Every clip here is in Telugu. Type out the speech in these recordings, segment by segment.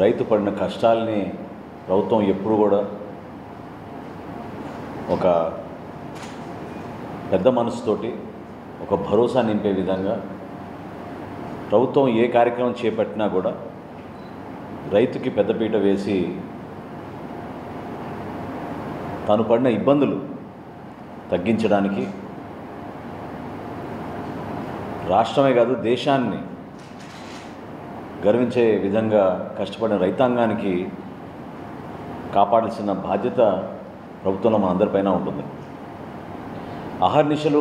రైతు పడిన కష్టాలని ప్రభుత్వం ఎప్పుడు కూడా ఒక పెద్ద మనసుతోటి ఒక భరోసా నింపే విధంగా ప్రభుత్వం ఏ కార్యక్రమం చేపట్టినా కూడా రైతుకి పెద్దపీట వేసి తాను పడిన ఇబ్బందులు తగ్గించడానికి రాష్ట్రమే కాదు దేశాన్ని గర్వించే విధంగా కష్టపడిన రైతాంగానికి కాపాడాల్సిన బాధ్యత ప్రభుత్వంలో మన అందరిపైన ఉంటుంది. అహర్నిశలు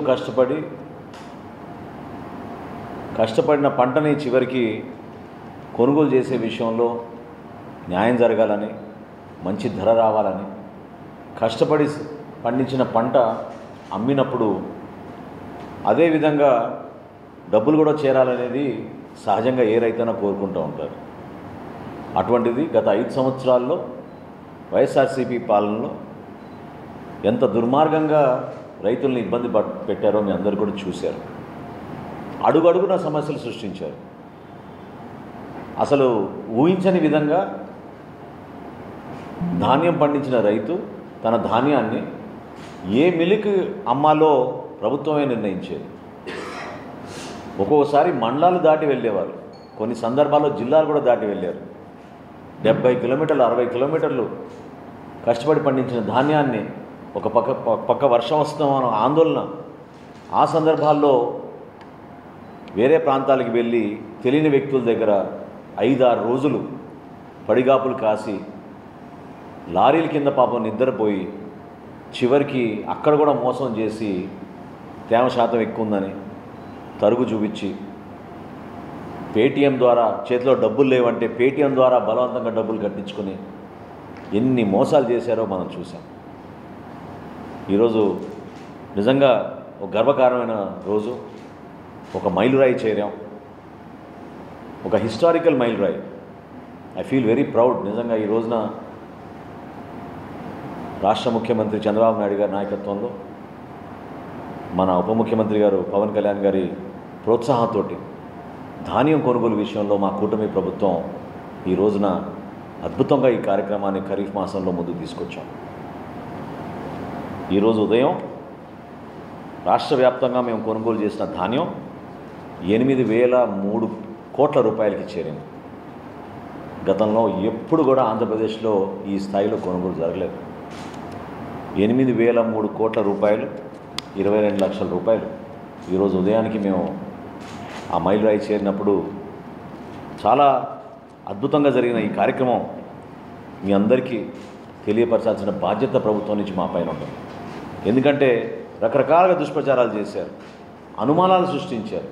కష్టపడిన పంటని చివరికి కొనుగోలు చేసే విషయంలో న్యాయం జరగాలని, మంచి ధర రావాలని, కష్టపడి పండించిన పంట అమ్మినప్పుడు అదేవిధంగా డబ్బులు కూడా చేరాలనేది సహజంగా ఏ రైతైనా కోరుకుంటూ ఉంటారు. అటువంటిది గత 5 సంవత్సరాల్లో వైఎస్ఆర్సీపీ పాలనలో ఎంత దుర్మార్గంగా రైతుల్ని ఇబ్బంది పెట్టారో మీ అందరూ కూడా చూశారు. అడుగడుగున సమస్యలు సృష్టించారు. అసలు ఊహించని విధంగా ధాన్యం పండించిన రైతు తన ధాన్యాన్ని ఏ మిల్లుకి అమ్మాలో ప్రభుత్వమే నిర్ణయించేది. ఒక్కొక్కసారి మండలాలు దాటి వెళ్ళేవారు, కొన్ని సందర్భాల్లో జిల్లాలు కూడా దాటి వెళ్ళారు. 70 కిలోమీటర్లు 60 కిలోమీటర్లు కష్టపడి పండించిన ధాన్యాన్ని ఒక పక్క వర్షం వస్తుందన్న ఆందోళన, ఆ సందర్భాల్లో వేరే ప్రాంతాలకు వెళ్ళి తెలియని వ్యక్తుల దగ్గర 5-6 రోజులు పడిగాపులు కాసి లారీల కింద పాపం నిద్రపోయి చివరికి అక్కడ కూడా మోసం చేసి తేమ శాతం ఎక్కువ ఉందని తరుగు చూపించి పేటీఎం ద్వారా చేతిలో డబ్బులు లేవంటే పేటీఎం ద్వారా బలవంతంగా డబ్బులు కట్టించుకొని ఎన్ని మోసాలు చేశారో మనం చూసాం. ఈరోజు నిజంగా ఒక గర్వకారమైన రోజు. ఒక మైలురాయి చేరాం, ఒక హిస్టారికల్ మైలురాయి. I feel very proud. నిజంగా ఈ రోజున రాష్ట్ర ముఖ్యమంత్రి చంద్రబాబు నాయుడు గారి నాయకత్వంలో, మన ఉప ముఖ్యమంత్రి గారు పవన్ కళ్యాణ్ గారి ప్రోత్సాహంతో ధాన్యం కొనుగోలు విషయంలో మా కూటమి ప్రభుత్వం ఈ రోజున అద్భుతంగా ఈ కార్యక్రమాన్ని ఖరీఫ్ మాసంలో ముందుకు తీసుకొచ్చాం. ఈరోజు ఉదయం రాష్ట్ర వ్యాప్తంగా మేము కొనుగోలు చేసిన ధాన్యం 8,003 కోట్ల రూపాయలకి చేరింది. గతంలో ఎప్పుడు కూడా ఆంధ్రప్రదేశ్లో ఈ స్థాయిలో కొనుగోలు జరగలేదు. 8,003 కోట్ల రూపాయలు, 22 లక్షల రూపాయలు. ఈరోజు ఉదయానికి మేము ఆ మైలురాయి చేరినప్పుడు చాలా అద్భుతంగా జరిగిన ఈ కార్యక్రమం మీ అందరికీ తెలియపరచాల్సిన బాధ్యత ప్రభుత్వం నుంచి మా పైన ఉంటుంది. ఎందుకంటే రకరకాలుగా దుష్ప్రచారాలు చేశారు, అనుమానాలు సృష్టించారు.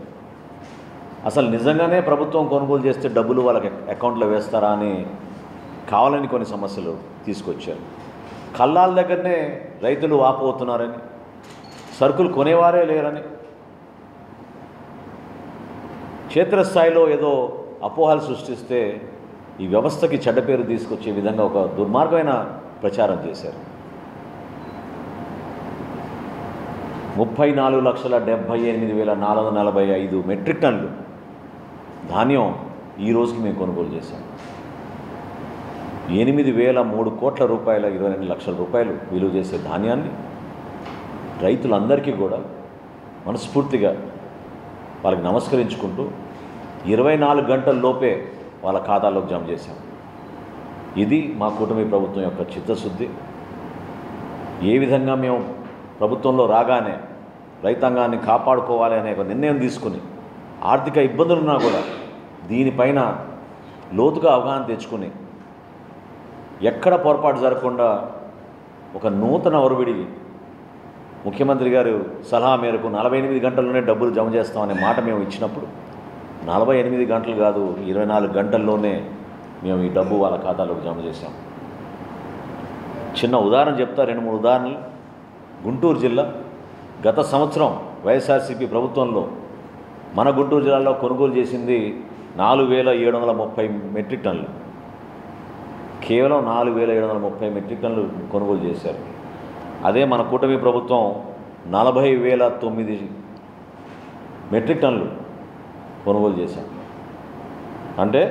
అసలు నిజంగానే ప్రభుత్వం కొనుగోలు చేస్తే డబ్బులు వాళ్ళకి అకౌంట్లో వేస్తారా అని కావాలని కొన్ని సమస్యలు తీసుకొచ్చారు. కల్లాల దగ్గరనే రైతులు వాపోతున్నారని, సరుకులు కొనేవారే లేరని, క్షేత్రస్థాయిలో ఏదో అపోహలు సృష్టిస్తే ఈ వ్యవస్థకి చెడ్డ పేరు తీసుకొచ్చే విధంగా ఒక దుర్మార్గమైన ప్రచారం చేశారు. 34,78,445 మెట్రిక్ టన్నులు ధాన్యం ఈ రోజుకి మేము కొనుగోలు చేశాం. 8,003 కోట్ల రూపాయల 22 లక్షల రూపాయలు విలువ చేసే ధాన్యాన్ని రైతులందరికీ కూడా మనస్ఫూర్తిగా వాళ్ళకి నమస్కరించుకుంటూ 24 గంటల లోపే వాళ్ళ ఖాతాలోకి జమ చేశాం. ఇది మా కూటమి ప్రభుత్వం యొక్క చిత్తశుద్ధి. ఏ విధంగా మేము ప్రభుత్వంలో రాగానే రైతాంగాన్ని కాపాడుకోవాలి అనే ఒక నిర్ణయం తీసుకుని, ఆర్థిక ఇబ్బందులున్నా కూడా దీనిపైన లోతుగా అవగాహన తెచ్చుకుని ఎక్కడ పొరపాటు జరగకుండా ఒక నూతన ఒరవిడి ముఖ్యమంత్రి గారు సలహా మేరకు 48 గంటల్లోనే డబ్బులు జమ చేస్తామనే మాట మేము ఇచ్చినప్పుడు 48 గంటలు కాదు, 24 గంటల్లోనే మేము ఈ డబ్బు వాళ్ళ ఖాతాలోకి జమ చేశాం. చిన్న ఉదాహరణ చెప్తా, 2-3 ఉదాహరణలు. గుంటూరు జిల్లా గత సంవత్సరం వైఎస్ఆర్సీపీ ప్రభుత్వంలో మన గుంటూరు జిల్లాలో కొనుగోలు చేసింది 4,730 మెట్రిక్ టన్నులు. కేవలం 4,730 మెట్రిక్ టన్నులు కొనుగోలు చేశారు. అదే మన కూటమి ప్రభుత్వం 40,009 మెట్రిక్ టన్నులు కొనుగోలు చేశాం. అంటే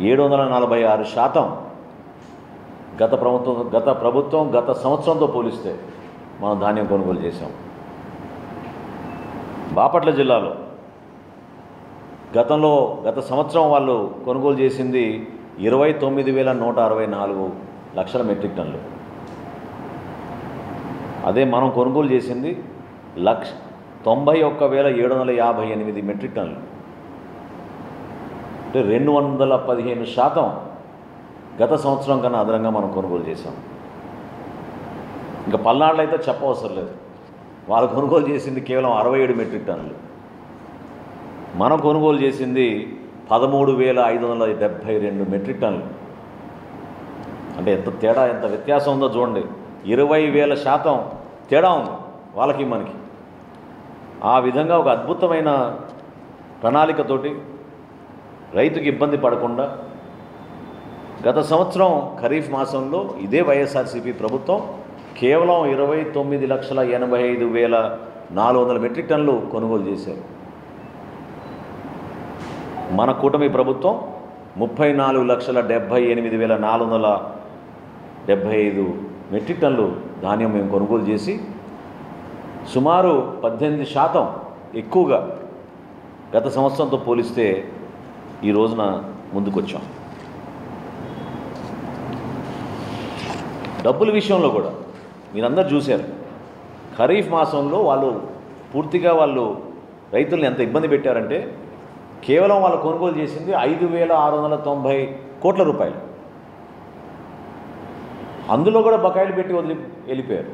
746% గత ప్రభుత్వం గత సంవత్సరంతో పోలిస్తే మనం ధాన్యం కొనుగోలు చేశాం. బాపట్ల జిల్లాలో గత సంవత్సరం వాళ్ళు కొనుగోలు చేసింది 29,164 లక్షల మెట్రిక్ టన్నులు. అదే మనం కొనుగోలు చేసింది 91,758 మెట్రిక్ టన్నులు. అంటే 215% గత సంవత్సరం కన్నా అదనంగా మనం కొనుగోలు చేశాం. ఇంకా పల్నాడులో అయితే చెప్పవసరం లేదు, వాళ్ళు కొనుగోలు చేసింది కేవలం 67 మెట్రిక్ టన్నులు. మనం కొనుగోలు చేసింది 13,572 మెట్రిక్ టన్నులు. అంటే ఎంత వ్యత్యాసం ఉందో చూడండి. 20,000% తేడా ఉంది వాళ్ళకి మనకి. ఆ విధంగా ఒక అద్భుతమైన ప్రణాళికతోటి రైతుకి ఇబ్బంది పడకుండా గత సంవత్సరం ఖరీఫ్ మాసంలో ఇదే వైఎస్ఆర్సీపీ ప్రభుత్వం కేవలం 29,85,400 మెట్రిక్ టన్నులు కొనుగోలు చేశారు. మన కూటమి ప్రభుత్వం 34,78,475 మెట్రిక్ టన్నులు ధాన్యం మేము కొనుగోలు చేసి సుమారు 18% ఎక్కువగా గత సంవత్సరంతో పోలిస్తే ఈ రోజున ముందుకొచ్చాం. డబ్బుల విషయంలో కూడా మీరందరూ చూశారు. ఖరీఫ్ మాసంలో పూర్తిగా రైతుల్ని ఎంత ఇబ్బంది పెట్టారంటే కేవలం వాళ్ళు కొనుగోలు చేసింది 5,690 కోట్ల రూపాయలు. అందులో కూడా బకాయిలు పెట్టి వెళ్ళిపోయారు.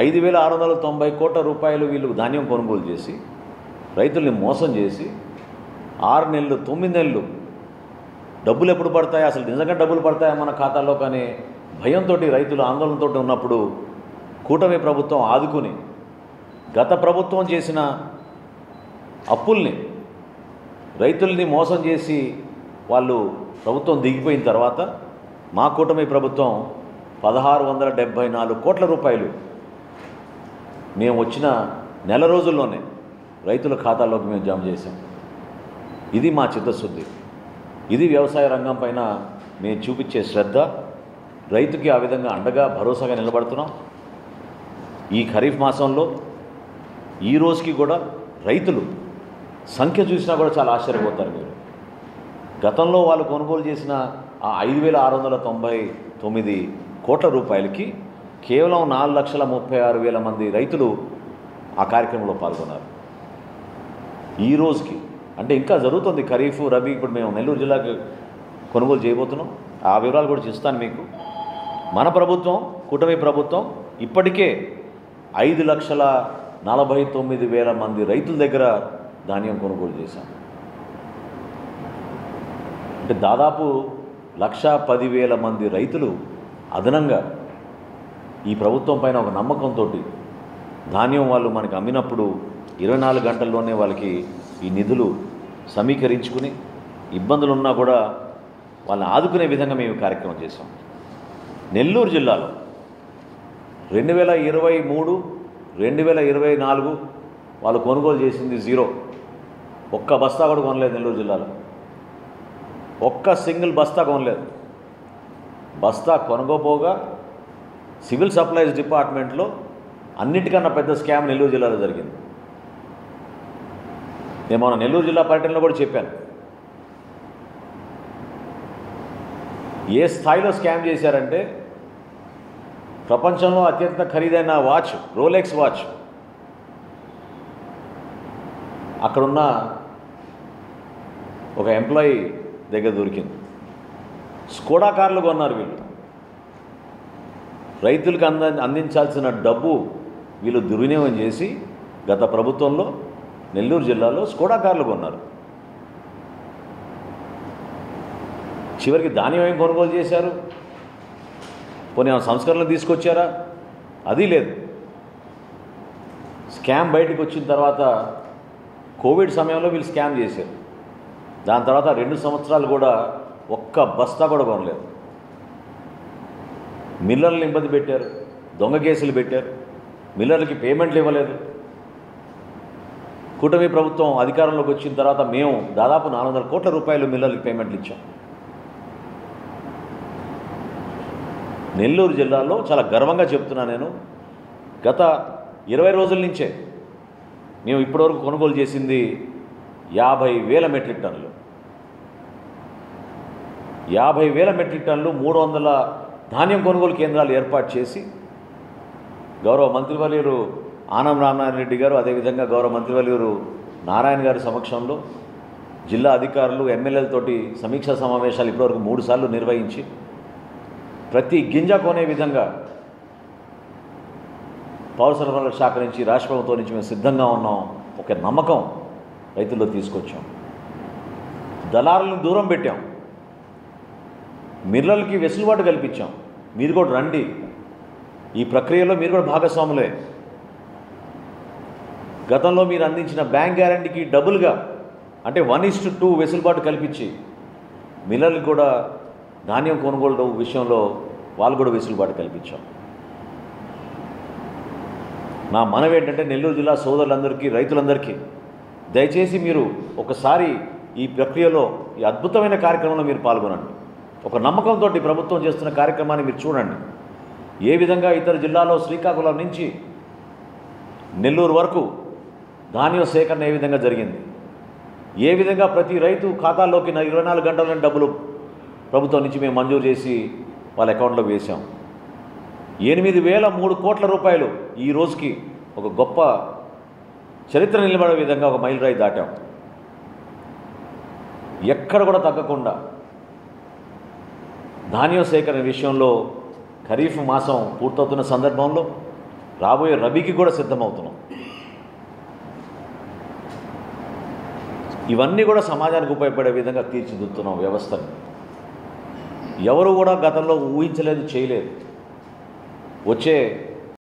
5,690 కోట్ల రూపాయలు వీళ్ళు ధాన్యం కొనుగోలు చేసి రైతుల్ని మోసం చేసి 6 నెలలు 9 నెలలు డబ్బులు ఎప్పుడు పడతాయి, అసలు నిజంగా డబ్బులు పడతాయా మన ఖాతాలో కానీ భయంతో రైతులు ఆందోళనతో ఉన్నప్పుడు కూటమి ప్రభుత్వం ఆదుకుని గత ప్రభుత్వం చేసిన అప్పుల్ని రైతుల్ని మోసం చేసి ప్రభుత్వం దిగిపోయిన తర్వాత మా కూటమి ప్రభుత్వం 1,674 కోట్ల రూపాయలు మేము వచ్చిన నెల రోజుల్లోనే రైతుల ఖాతాల్లోకి మేము జమ చేశాం. ఇది మా చిత్తశుద్ధి, ఇది వ్యవసాయ రంగం పైన మేము చూపించే శ్రద్ధ. రైతుకి ఆ విధంగా అండగా భరోసాగా నిలబడుతున్నాం. ఈ ఖరీఫ్ మాసంలో ఈ రోజుకి కూడా రైతులు సంఖ్య చూసినా కూడా చాలా ఆశ్చర్యపోతారు మీరు. గతంలో వాళ్ళు కొనుగోలు చేసిన ఆ 5,699 కోట్ల రూపాయలకి కేవలం 4,36,000 మంది రైతులు ఆ కార్యక్రమంలో పాల్గొన్నారు. ఈ రోజుకి అంటే ఇంకా జరుగుతుంది ఖరీఫ్ రబీ. ఇప్పుడు మేము నెల్లూరు జిల్లాకి కొనుగోలు చేయబోతున్నాం. ఆ వివరాలు కూడా ఇస్తాను మీకు. మన ప్రభుత్వం కూటమి ప్రభుత్వం ఇప్పటికే 5,49,000 మంది రైతుల దగ్గర ధాన్యం కొనుగోలు చేశాం. అంటే దాదాపు 1,10,000 మంది రైతులు అదనంగా ఈ ప్రభుత్వం పైన ఒక నమ్మకంతో ధాన్యం వాళ్ళు మనకి అమ్మినప్పుడు 24 గంటల్లోనే వాళ్ళకి ఈ నిధులు సమీకరించుకుని ఇబ్బందులు ఉన్నా కూడా వాళ్ళని ఆదుకునే విధంగా మేము కార్యక్రమం చేశాం. నెల్లూరు జిల్లాలో 2023, 2024 వాళ్ళు కొనుగోలు చేసింది 0. ఒక్క బస్తా కూడా కొనలేదు. నెల్లూరు జిల్లాలో ఒక్క సింగిల్ బస్తా కొనలేదు. బస్తా కొనగోపోగా సివిల్ సప్లైస్ డిపార్ట్మెంట్లో అన్నిటికన్నా పెద్ద స్కామ్ నెల్లూరు జిల్లాలో జరిగింది. నేను మన నెల్లూరు జిల్లా పర్యటనలో కూడా చెప్పాను. ఏ స్థాయిలో స్కామ్ చేశారంటే ప్రపంచంలో అత్యంత ఖరీదైన వాచ్ రోలెక్స్ వాచ్ అక్కడున్న ఒక ఎంప్లాయీ దగ్గర దొరికింది. స్కోడా కార్లు కొన్నారు వీళ్ళు. రైతులకు అందించాల్సిన డబ్బు వీళ్ళు దుర్వినియోగం చేసి గత ప్రభుత్వంలో నెల్లూరు జిల్లాలో స్కోడా కార్లు కొన్నారు. చివరికి ధాన్యం ఏం కొనుగోలు చేశారు? పోనీ సంస్కరణలు తీసుకొచ్చారా? అది లేదు. స్కామ్ బయటకు వచ్చిన తర్వాత కోవిడ్ సమయంలో వీళ్ళు స్కామ్ చేశారు. దాని తర్వాత 2 సంవత్సరాలు కూడా ఒక్క బస్తా కూడా కొనలేదు. మిల్లర్లను ఇబ్బంది పెట్టారు, దొంగ కేసులు పెట్టారు, మిల్లర్లకి పేమెంట్లు ఇవ్వలేదు. కూటమి ప్రభుత్వం అధికారంలోకి వచ్చిన తర్వాత మేము దాదాపు 400 కోట్ల రూపాయలు మిల్లర్లకు పేమెంట్లు ఇచ్చాం. నెల్లూరు జిల్లాలో చాలా గర్వంగా చెప్తున్నా నేను, గత 20 రోజుల నుంచే మేము ఇప్పటివరకు కొనుగోలు చేసింది 50,000 మెట్రిక్ టన్నులు. 50,000 మెట్రిక్ టన్నులు 300 ధాన్యం కొనుగోలు కేంద్రాలు ఏర్పాటు చేసి గౌరవ మంత్రివర్యులు ఆనం రామనారాయణ రెడ్డి గారు, అదేవిధంగా గౌరవ మంత్రివర్యులు నారాయణ గారి సమక్షంలో జిల్లా అధికారులు ఎమ్మెల్యేలతోటి సమీక్షా సమావేశాలు ఇప్పటివరకు 3 సార్లు నిర్వహించి ప్రతి గింజ కొనే విధంగా పౌర సరఫరాల శాఖ నుంచి, రాష్ట్ర ప్రభుత్వం నుంచి మేము సిద్ధంగా ఉన్నాం. ఒక నమ్మకం రైతుల్లో తీసుకొచ్చాం. దళారులను దూరం పెట్టాం, మిల్లర్లకి వెసులుబాటు కల్పించాం. మీరు కూడా రండి, ఈ ప్రక్రియలో మీరు కూడా భాగస్వాములే. గతంలో మీరు అందించిన బ్యాంక్ గ్యారంటీకి డబుల్గా, అంటే 1:2 వెసులుబాటు కల్పించి మిల్లర్లకు కూడా ధాన్యం కొనుగోలు విషయంలో వాళ్ళు కూడా వెసులుబాటు కల్పించాం. నా మనవి ఏంటంటే నెల్లూరు జిల్లా సోదరులందరికీ, రైతులందరికీ దయచేసి మీరు ఒకసారి ఈ ప్రక్రియలో, ఈ అద్భుతమైన కార్యక్రమంలో మీరు పాల్గొనండి. ఒక నమ్మకంతో ప్రభుత్వం చేస్తున్న కార్యక్రమాన్ని మీరు చూడండి. ఏ విధంగా ఇతర జిల్లాలో శ్రీకాకుళం నుంచి నెల్లూరు వరకు ధాన్యం సేకరణ ఏ విధంగా జరిగింది, ఏ విధంగా ప్రతి రైతు ఖాతాల్లోకి 24 గంటల డబ్బులు ప్రభుత్వం నుంచి మేము మంజూరు చేసి వాళ్ళ అకౌంట్లోకి వేసాం. 8,003 కోట్ల రూపాయలు ఈ రోజుకి ఒక గొప్ప చరిత్ర నిలబడే విధంగా ఒక మైలురాయి దాటాం. ఎక్కడ కూడా తగ్గకుండా ధాన్యం సేకరణ విషయంలో ఖరీఫ్ మాసం పూర్తవుతున్న సందర్భంలో రాబోయే రబీకి కూడా సిద్ధమవుతున్నాం. ఇవన్నీ కూడా సమాజానికి ఉపయోగపడే విధంగా తీర్చిదిద్దుతున్నాం వ్యవస్థను. ఎవరు కూడా గతంలో ఊహించలేదు, చేయలేదు. వచ్చే